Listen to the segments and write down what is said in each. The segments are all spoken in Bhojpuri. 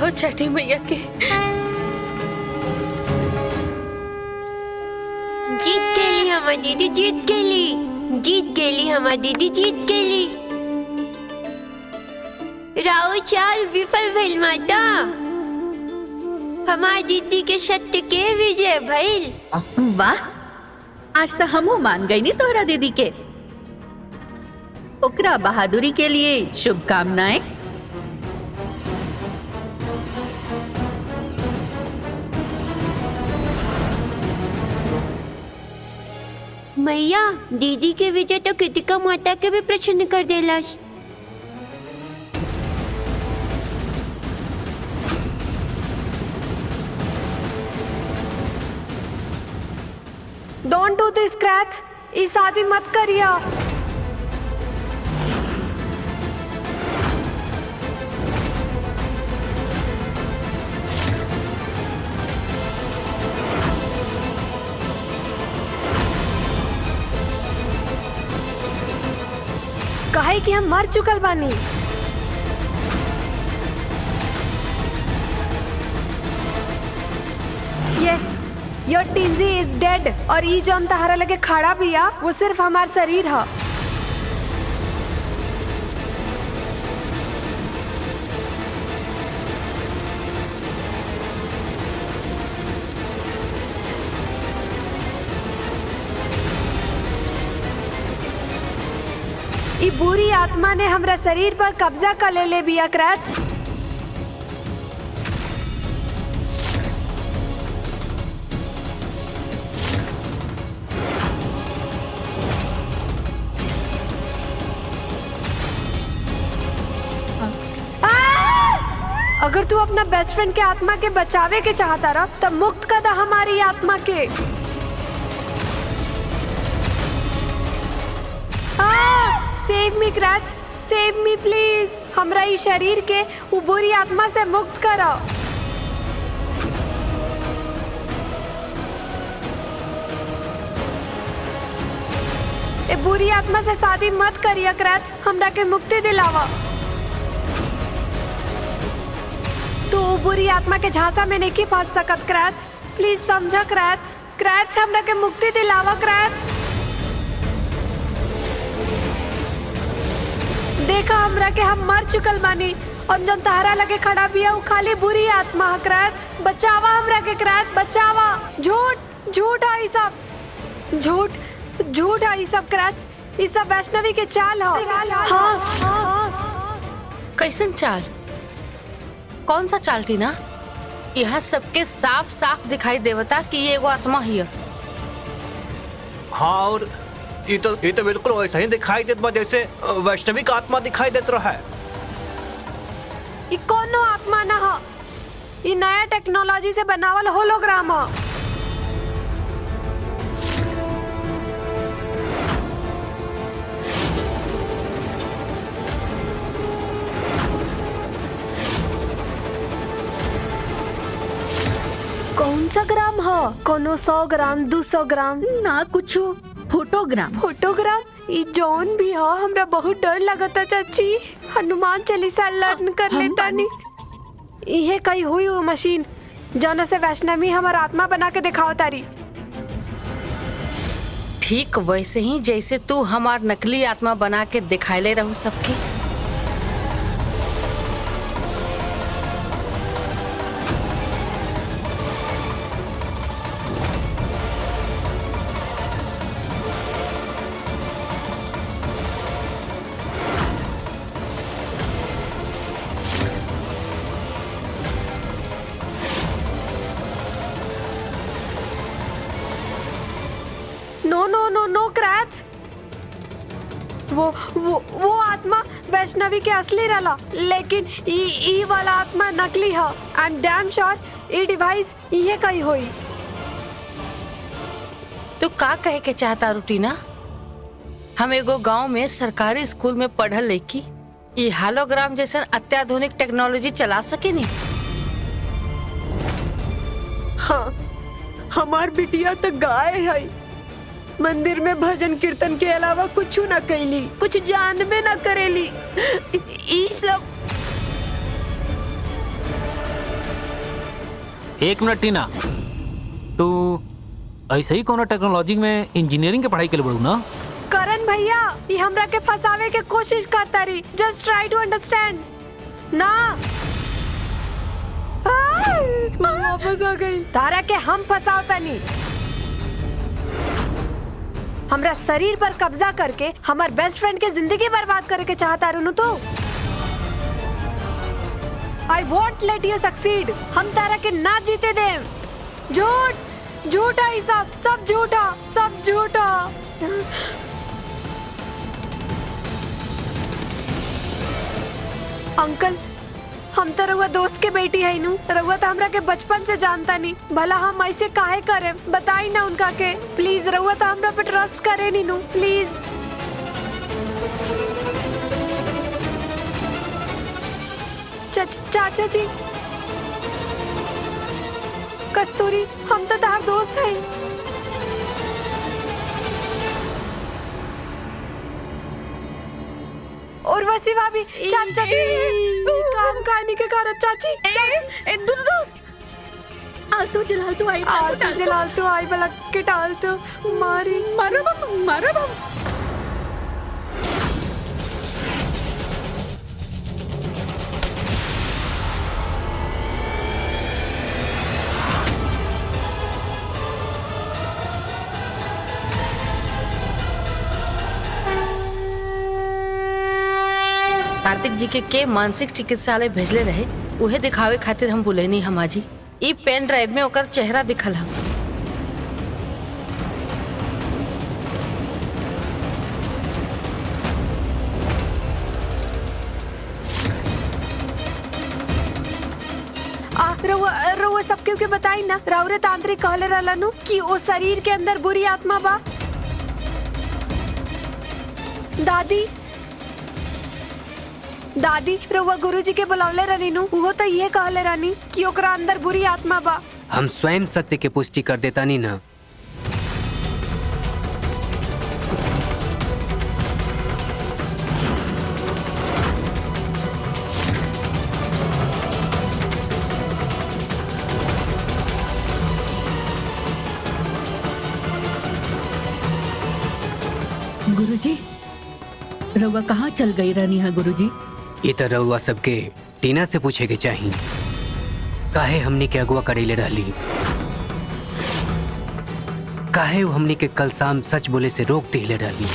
हो छठी मैया के। जीत गेली हमारी दीदी, जीत गेली हमारी दीदी, जीत गेली। राव चाल विफल भइल माता, हमारी दीदी के सत्य के विजय भइल। वाह, आज तो हमू मान गई नी तोहरा दीदी के। ओकरा बहादुरी के लिए शुभकामनाएं। मैया, दीदी के विजय तो कृतिका माता के भी प्रसन्न कर देलस। डोंट डू दिस स्क्रैच, ये शादी मत करिया। कहे कि हम मर चुकल बानी। यस, योर टिंजी इज डेड। और ई जौन तहरा लगे खड़ा बिया वो सिर्फ हमार शरीर है। ई बुरी आत्मा ने हमरा शरीर पर कब्जा कर ले बिया क्रैच। अगर तू अपना बेस्ट फ्रेंड के आत्मा के बचावे के चाहता रहा तब मुक्त कर दा हमारी आत्मा के। Save me क्रैच, save me please. हमरा ई शरीर के वो बुरी आत्मा से मुक्त करो। ए बुरी आत्मा से शादी मत करिया क्रैच, हमरा के मुक्ति दिलावा। तू बुरी आत्मा के झांसा में नहीं फंस सकत क्रैच, प्लीज समझा क्रैच। क्रैच, हमरा के मुक्ति दिलावा क्रैच। देखा हमरा के हम मर चुकल बानी और जब तहरा लगे खड़ा बिया वो खाली बुरी आत्मा है क्रैच। बचावा हमरा के क्रैच, बचावा। झूठ झूठ आई सब, झूठ आई सब क्रैच। ये सब वैष्णवी के चाल है। हाँ। कैसन चाल? कौन सा चाल टीना? यहाँ सबके साफ साफ दिखाई देवता कि ये एगो आत्मा ही है। हाँ, और ये तो बिल्कुल वैसा ही दिखाई देता बा जैसे वैष्णवी का आत्मा दिखाई देता रहा है। ये कोनो आत्मा ना है, ये नया टेक्नोलॉजी से बनावल होलोग्राम है। कौन सा ग्राम है? कोनो 100 ग्राम, 200 ग्राम ना कुछ फोटोग्राम। फोटोग्राम ई जौन भी है हमरा बहुत डर लगता चाची। हनुमान चालीसा लर्न कर लेता नहीं। इहे कहीं हुई वो मशीन जौन से वैष्णवी हमारा आत्मा बना के दिखाओ तारी। ठीक वैसे ही जैसे तू हमार नकली आत्मा बना के दिखाई रहू सबके। नो क्रैच। वो आत्मा वैष्णवी के असली रला, लेकिन ई वाला आत्मा नकली है। आई एम डैम श्योर ई डिवाइस ये कहीं हुई। तू का कहे के चाहता रूटीना? हम एगो गांव में सरकारी स्कूल में पढ़ल लड़की ये होलोग्राम जैसा अत्याधुनिक टेक्नोलॉजी चला सके नहीं? हाँ, हमार बिटिया तो गाय है। मंदिर में भजन कीर्तन के अलावा कुछ न कैली, कुछ जानबे न करेली। ई सब एक मिनट टीना, तू ऐसे ही कोनो टेक्नोलॉजी में इंजीनियरिंग के पढ़ाई के लिए बढ़ू ना? करण भैया ये हमरा के फंसावे के कोशिश करता रही। जस्ट ट्राई टू अंडरस्टैंड ना। वापस आ गई। तारा के हम फंसाओ तनी। हमरा शरीर पर कब्जा करके हमार बेस्ट फ्रेंड के जिंदगी बर्बाद करे के चाहता रुनु तो। I won't let you succeed। हम तारा के ना जीते दे। झूठ झूठा ही सब झूठा, सब झूठा। अंकल हम तो रउआ दोस्त के बेटी है नु। रउआ तो हमरा के बचपन से जानता नहीं। भला हम ऐसे काहे करे बताई ना उनका के। प्लीज रउआ तो हमरा पे ट्रस्ट करे नी नु प्लीज। चाचा जी, कस्तूरी हम तो तार दोस्त हैं। और वसी भाभी चाचा जी काम कहानी के कारण चाची दूर दूर आलतू जलालतू आई जलाल तो आई बलक के टाल तो मारी मारो बम। कार्तिक जी के मानसिक चिकित्सालय भेजले रहे, उहे दिखावे खातिर हम बुलेनी हम आजी। ई पेन ड्राइव में ओकर चेहरा दिखल हम। रउआ सबके के बताई ना। राउरे तांत्रिक कहले रहलनु कि ओ शरीर के अंदर बुरी आत्मा बा। दादी रउआ गुरुजी के बुलावले रहनी नु। वो तो ये कहले रहनी कि ओकरा अंदर बुरी आत्मा बा। हम स्वयं सत्य की पुष्टि कर देता नहीं ना। गुरुजी रउआ कहाँ चल गई रहनी है गुरुजी? ये तो रउआ सबके टीना से पूछे के चाहिए। काहे हमनी के अगुआ करेले रहली? काहे वो हमनी के कल शाम सच बोले से रोक दिले रहली?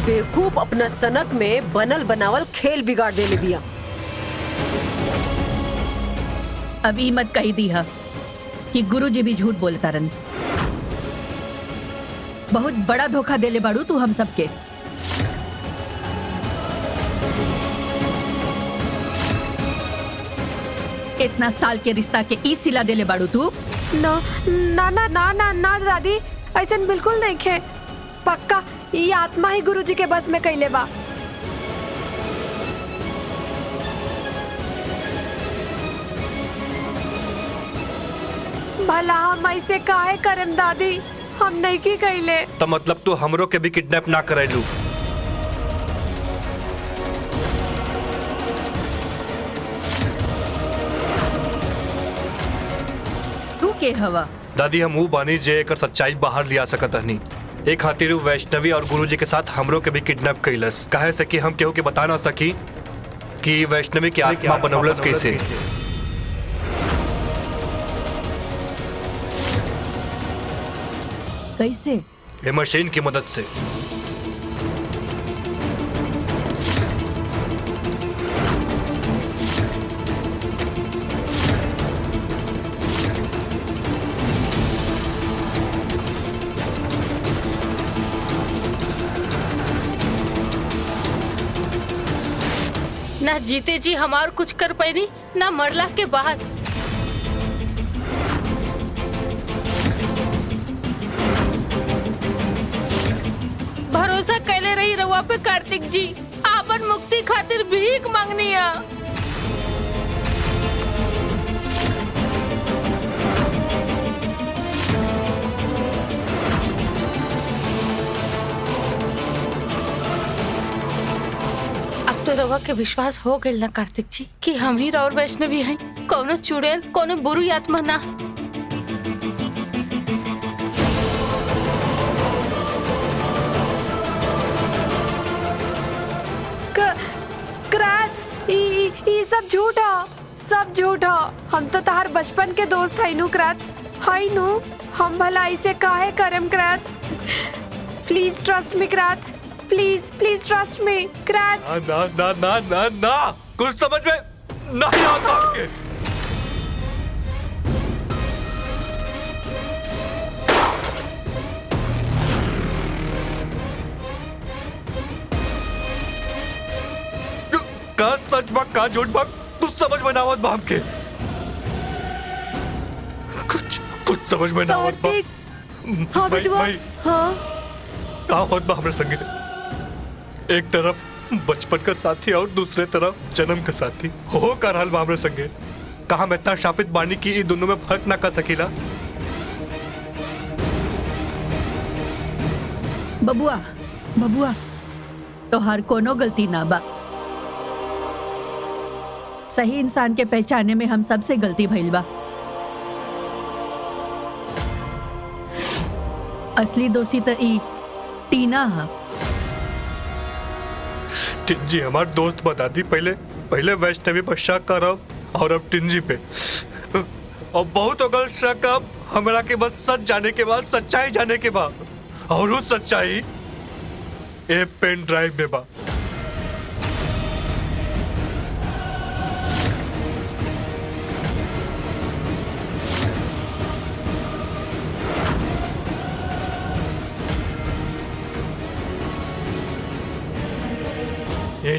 बेवकूफ अपना सनक में बनल बनावल खेल बिगाड़ देले बिया। अब ई मत कही दी है कि गुरुजी भी झूठ बोलता रन। बहुत बड़ा धोखा देले बाड़ू तू हम सबके। इतना साल के रिश्ता के ई सिला देले बाड़ू तू। ना ना ना ना ना ना दादी ऐसा बिल्कुल नहीं खे। पक्का ये आत्मा ही गुरुजी के बस में कैले बा। भला हम ऐसे काहे करम दादी? हम नहीं की कैले। तो मतलब तू हमरो के भी किडनैप ना करेलू? तू के हवा? दादी हम वो बानी जे एकर सच्चाई बाहर लिया सकत हनी। एक खातिर वैष्णवी और गुरुजी के साथ हमरो के भी किडनैप कैलस। काहे से कि हम केहू के बता ना सकी कि वैष्णवी की आत्मा बनौलस कैसे। कैसे? ये मशीन की मदद से। ना जीते जी हमार कुछ कर पैनी, ना मरला के बाद। भरोसा कैले रही रउआ पे कार्तिक जी। आपन मुक्ति खातिर भीख मांगनिया। अब तो रवा के विश्वास हो गइल ना कार्तिक जी कि हम ही और वैष्णवी हैं, कोनो चुड़ैल कोनो बुरी आत्मा ना। क्रैच ई सब झूठा, सब झूठा। हम तो तार बचपन के दोस्त है नु क्रैच, हाय नु। हम भला इसे काहे करम क्रैच? Please trust me क्रैच, please please trust me क्रैच। ना ना ना ना ना, कुछ समझ में नहीं आता आपके। का सच बात का झूठ बात कुछ समझ में ना आवत बा हमके। कुछ समझ में ना आवत बा। कार्तिक, हाँ बेटवा, हाँ का होत बा हमरे संगे? एक तरफ बचपन का साथी और दूसरे तरफ जन्म का साथी हो कर हाल बा हमरे संगे। कहा मैं इतना शापित बानी की इन दोनों में फर्क ना कर सकीला। बबुआ बबुआ तोहार कोनो गलती ना बा। सही इंसान के पहचाने में हम सबसे गलती भइल बा। असली दोषी त ई टीना हा। टिंजी हमार दोस्त बता दी। पहले वैष्णवी पर शक करब और अब टिंजी पे। और बहुत अगल शक अब हमरा के बस सच जाने के बाद, सच्चाई जाने के बाद, और वो सच्चाई ए पेन ड्राइव में बा।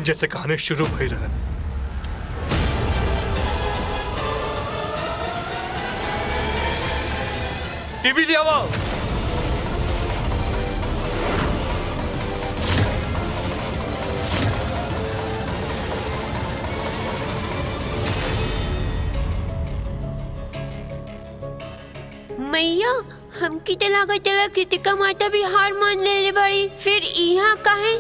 जैसे कहानी शुरू भई रहा। टीवी ले आओ। मैया हमकी तो लागत चला कृतिका माता भी हार मान ले बड़ी, फिर यहाँ काहे?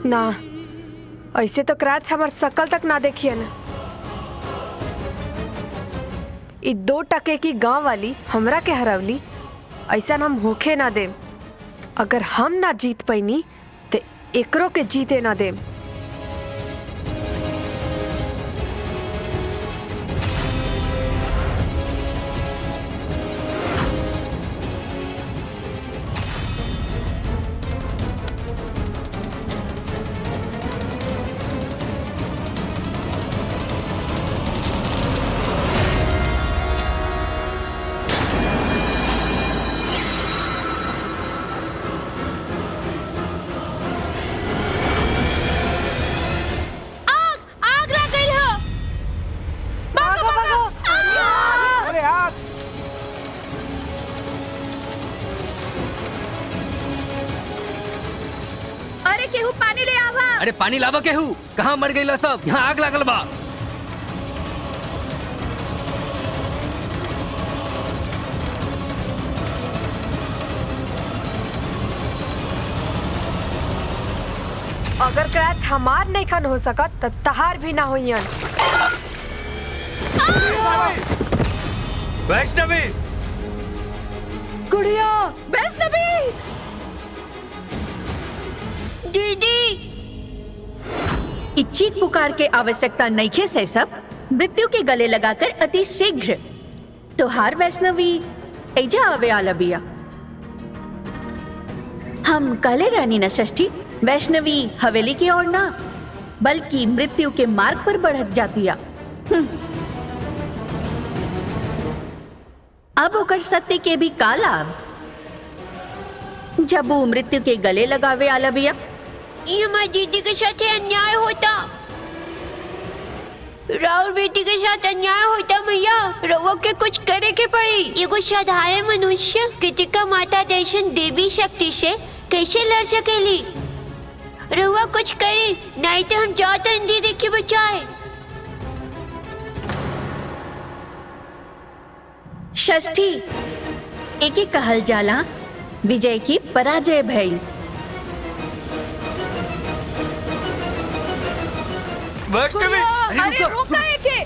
ना, ऐसे तो क्रैच हमार शकल तक ना देखिए ना। ई 2 टके की गांव वाली हमरा के हरवली, ऐसा हम होखे ना देम। अगर हम ना जीत पैनी तो एकरो के जीते ना देम। अरे पानी लावा केहू, कहाँ मर गई सब? यहाँ आग लागल बा। अगर क्रैच हमार नहीं खन हो सकत तो तहार भी ना होइयन। वैष्णवी, गुड़िया, वैष्णवी दीदी। ई चीख पुकार के आवश्यकता नईखे से सब मृत्यु के गले लगाकर अति शीघ्र तोहार वैष्णवी एजा आवे आला बिया। हम कहले रहनी न षष्ठी, वैष्णवी हवेली की ओर ना बल्कि मृत्यु के मार्ग पर बढ़त जातिया। अब ओकर सत्य के भी का लाभ जब वो मृत्यु के गले लगावे आला बिया। ये हमारी दीदी के साथ अन्याय होता, राउर बेटी के साथ अन्याय होता मैया। रउआ के कुछ करे के पड़ी। एगो साधारण मनुष्य कृतिका माता जैसन देवी शक्ति से कैसे लड़ सकेली? रउआ कुछ करी, नहीं तो हम जाते दीदी की बचाए। षष्ठी एके कहल जाला विजय की पराजय भइल। वैष्णवी अरे रुका एके।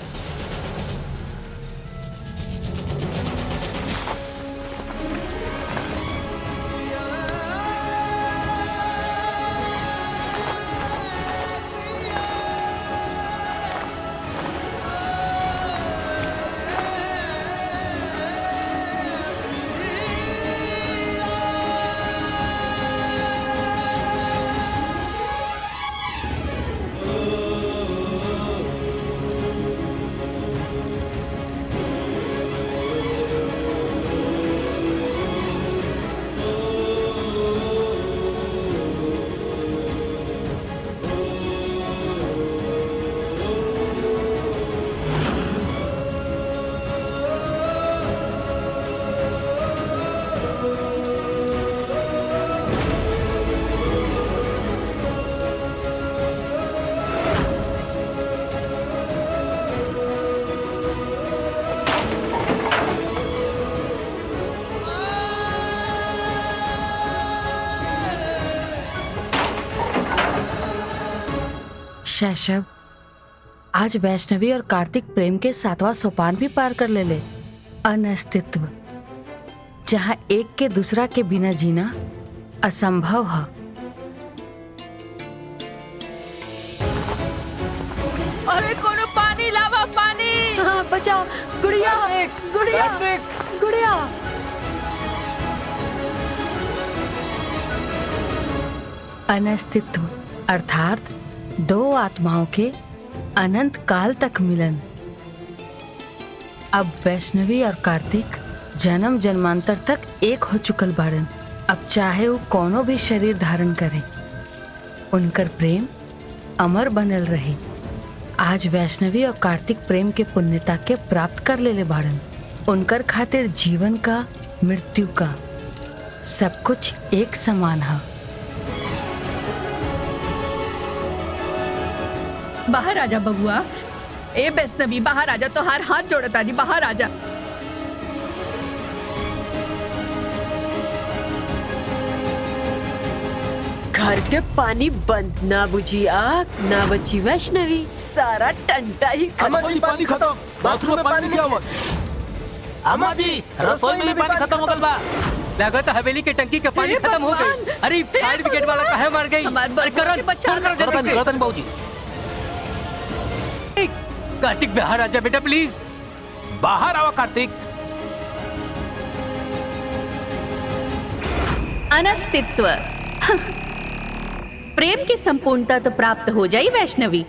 शैशव, आज वैष्णवी और कार्तिक प्रेम के 7वां सोपान भी पार कर ले। अनस्तित्व, जहाँ एक के दूसरा के बिना जीना असंभव है। अरे कोनो पानी लावा, पानी। हाँ बचाओ, गुड़िया गुड़िया गुड़िया। अनस्तित्व अर्थात दो आत्माओं के अनंत काल तक मिलन। अब वैष्णवी और कार्तिक जन्म जन्मांतर तक एक हो चुकल बाड़न। अब चाहे वो कोनो भी शरीर धारण करे, उनकर प्रेम अमर बनल रहे। आज वैष्णवी और कार्तिक प्रेम के पुण्यता के प्राप्त कर लेले बाड़न। उनकर खातिर जीवन का, मृत्यु का सब कुछ एक समान है। बाहर आजा बबुआ। ए वैष्णवी बाहर आजा, तो हार हाथ जोड़ता नहीं, बाहर आजा। घर के पानी बंद, ना बुझी आग ना बची वैष्णवी, सारा टंटा ही अम्मा जी पानी खत्म, बाथरूम में पानी नहीं आवा। अम्मा जी रसोई में भी पानी खत्म हो गल बा। लागत हवेली के टंकी का पानी खत्म हो गई। अरे फायर ब्रिगेड वाला काहे मर गई? अरे करण फोन करो जल्दी से। बाबूजी कार्तिक बाहर आजा बेटा प्लीज। बाहर आवा कार्तिक। अनस्तित्व प्रेम की संपूर्णता तो प्राप्त हो जाई वैष्णवी,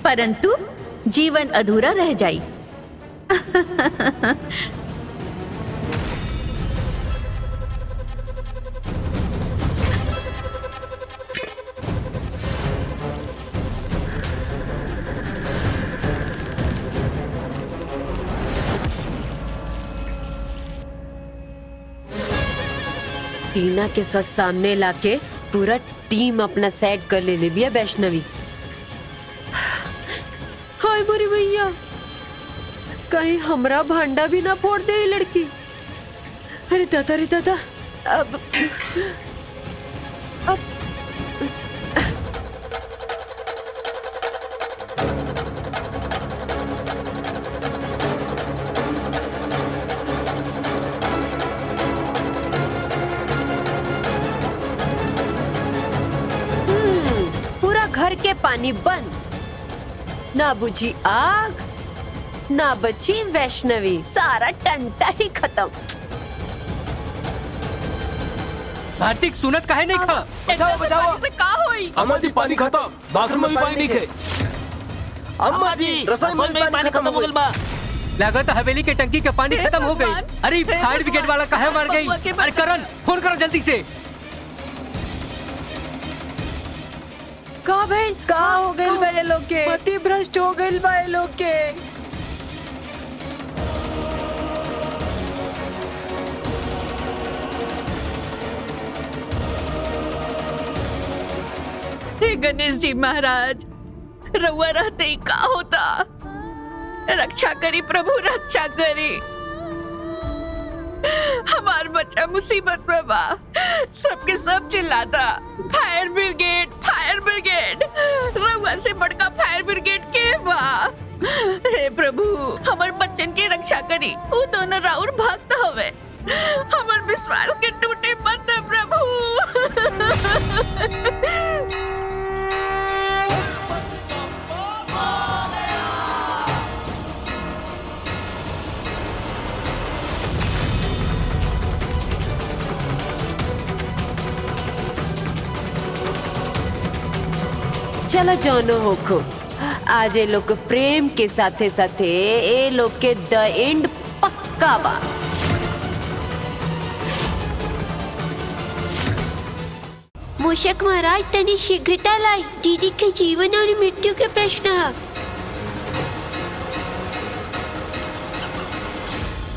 परंतु जीवन अधूरा रह जाई। टीना के साथ सामने लाके पूरा टीम अपना सेट कर ले लिया वैष्णवी। हाय मोरी भैया, कहीं हमरा भांडा भी ना फोड़ दे ये लड़की। अरे दादा रे दादा, अब घर के पानी बंद, ना बुझी आग, ना बची वैष्णवी, सारा टंटा ही खत्म। भारती सुनत काहे नहीं खा? बचाओ बचाओ, से का होई? अम्मा जी पानी खत्म, बाथरूम में भी पानी नहीं खे। अम्मा जी रसोई में पानी खत्म हो गइल बा। लागत हवेली के टंकी के पानी खत्म हो गई। अरे फायर ब्रिगेड वाला काहे मर गई? अरे करण फोन करो जल्दी से। का भइल? का हो गइल बा ये लोग के? मति भ्रष्ट हो गइल बा ये लोग के। हे गणेश जी महाराज, रउआ रहते ही का होता? रक्षा करी प्रभु, रक्षा करी। हमार बच्चा मुसीबत में बा, सबके सब चिल्लाता फायर ब्रिगेड, फायर ब्रिगेड। रउआ से बड़का फायर ब्रिगेड के बा? हे प्रभु, हमार बच्चन की रक्षा करी। वो दोनों राउर भक्त हवे, हमार विश्वास के टूटे मत प्रभु। चलो जौनो होखो, आज ये लोग प्रेम के साथे साथे ये लोग के द एंड पक्का बा। मूषक महाराज तनी शीघ्रता लाई, दीदी के जीवन और मृत्यु के प्रश्न है।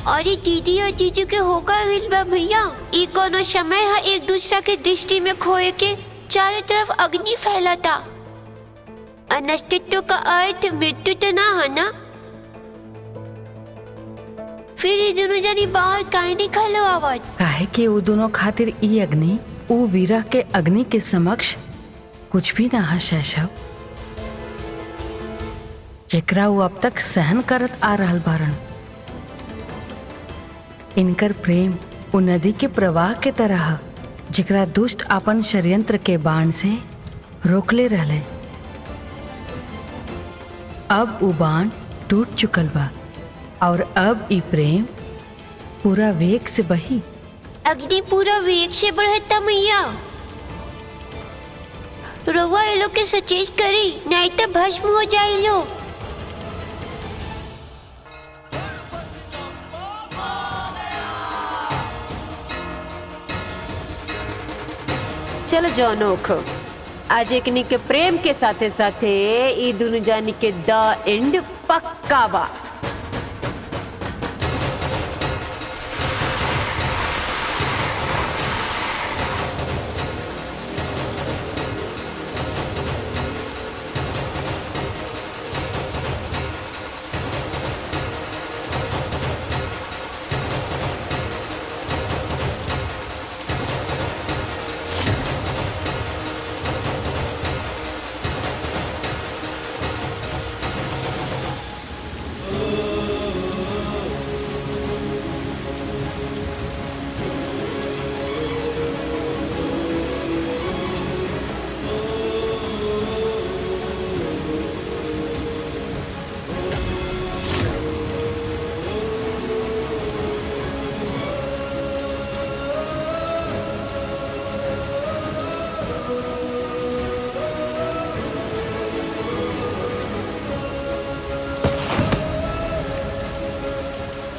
अरे दीदी और जीजू के होगा हिलबा भैया, ई कोनो समय है एक दूसरा के दृष्टि में खोए के। चारों तरफ अग्नि फैलाता, अनिश्चितों का अर्थ मृत्यु तो ना है ना? फिर ये दोनों जानी बाहर काहे निकलो आवाज? काहे कि वो दोनों खातिर ई अग्नि ऊ वीरा के अग्नि के समक्ष कुछ भी ना है शैशव, जेकरा वो अब तक सहन करत आ रहल बारन। इनकर प्रेम ऊ नदी के प्रवाह के तरह, जेकरा दुष्ट अपन षड्यंत्र के बाण से रोकले रहले। अब ऊ बाण टूट चुकल बा और अब ई प्रेम पूरा वेग से बही। अग्नि पूरा वेग से बढ़ता मैया, रउआ ये लोग के सचेत करी, नहीं तो भस्म हो जाए लो। चलो जौनो होखो, आज एकनी के प्रेम के साथे साथे ई दोनों जानी के द एंड पक्का बा।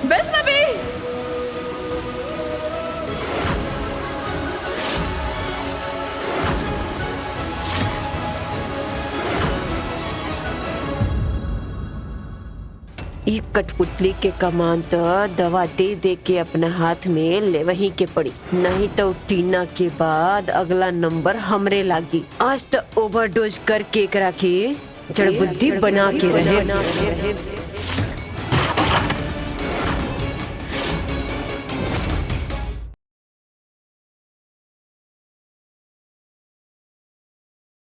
वैष्णवी, एक कठपुतली के कमान तो दवा दे दे के अपने हाथ में ले वही के पड़ी, नहीं तो टीना के बाद अगला नंबर हमरे लागी। आज तो ओवरडोज करके करा के जड़ बुद्धि बना के रहे।